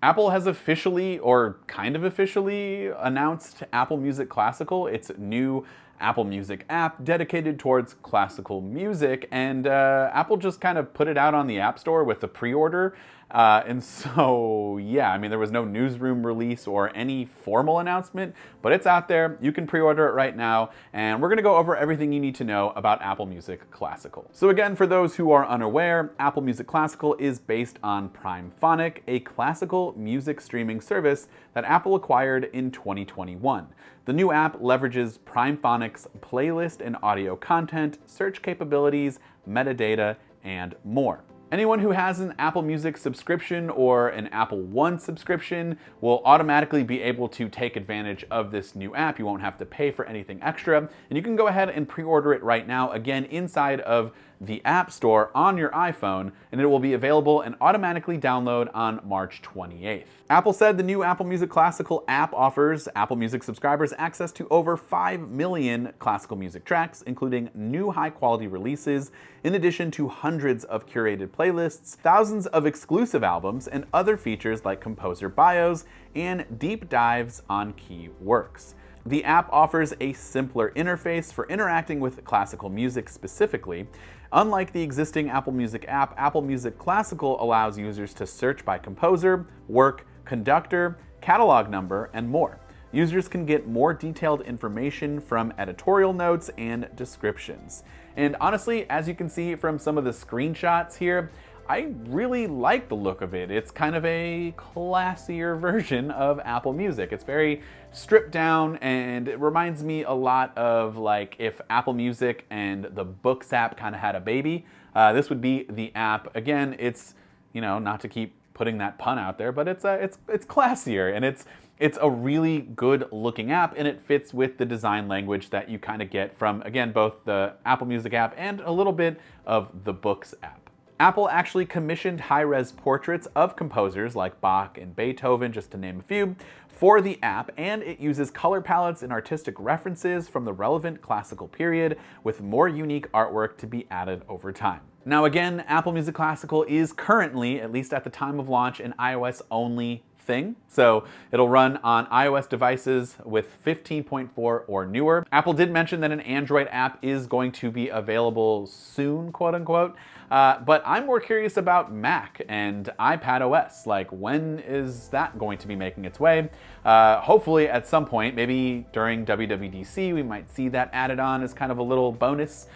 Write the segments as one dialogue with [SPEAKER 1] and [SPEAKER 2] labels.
[SPEAKER 1] Apple has officially, or kind of officially, announced Apple Music Classical, its new Apple Music app dedicated towards classical music, and Apple just kind of put it out on the App Store with the pre-order. And so, yeah, I mean, there was no newsroom release or any formal announcement, but it's out there. You can pre-order it right now, and we're gonna go over everything you need to know about Apple Music Classical. So again, for those who are unaware, Apple Music Classical is based on PrimePhonic, a classical music streaming service that Apple acquired in 2021. The new app leverages PrimePhonic's playlist and audio content, search capabilities, metadata, and more. Anyone who has an Apple Music subscription or an Apple One subscription will automatically be able to take advantage of this new app. You won't have to pay for anything extra, and you can go ahead and pre-order it right now, again, inside of the App Store on your iPhone, and it will be available and automatically download on March 28th. Apple said the new Apple Music Classical app offers Apple Music subscribers access to over 5 million classical music tracks, including new high-quality releases, in addition to hundreds of curated playlists, thousands of exclusive albums, and other features like composer bios and deep dives on key works. The app offers a simpler interface for interacting with classical music specifically. Unlike the existing Apple Music app, Apple Music Classical allows users to search by composer, work, conductor, catalog number, and more. Users can get more detailed information from editorial notes and descriptions. And honestly, as you can see from some of the screenshots here, I really like the look of it. It's kind of a classier version of Apple Music. It's very stripped down, and it reminds me a lot of like if Apple Music and the Books app kind of had a baby. This would be the app. Again, it's, you know, not to keep putting that pun out there, but it's classier, and it's a really good looking app, and it fits with the design language that you kind of get from, again, both the Apple Music app and a little bit of the Books app. Apple actually commissioned high-res portraits of composers like Bach and Beethoven, just to name a few, for the app, and it uses color palettes and artistic references from the relevant classical period, with more unique artwork to be added over time. Now again, Apple Music Classical is currently, at least at the time of launch, an iOS-only thing. So it'll run on iOS devices with 15.4 or newer. Apple did mention that an Android app is going to be available soon, quote unquote. But I'm more curious about Mac and iPadOS. Like, when is that going to be making its way? Hopefully at some point, maybe during WWDC, we might see that added on as kind of a little bonus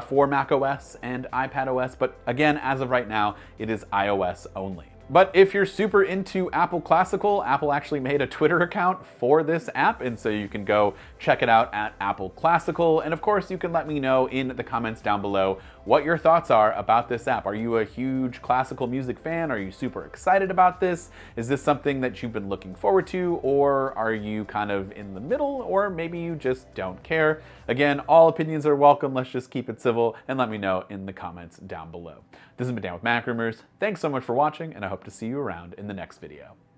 [SPEAKER 1] for macOS and iPadOS. But again, as of right now, it is iOS only. But if you're super into Apple Classical, Apple actually made a Twitter account for this app, and so you can go check it out at Apple Classical. And of course, you can let me know in the comments down below what your thoughts are about this app. Are you a huge classical music fan? Are you super excited about this? Is this something that you've been looking forward to, or are you kind of in the middle, or maybe you just don't care? Again, all opinions are welcome. Let's just keep it civil and let me know in the comments down below. This has been Dan with Mac Rumors. Thanks so much for watching, and I hope to see you around in the next video.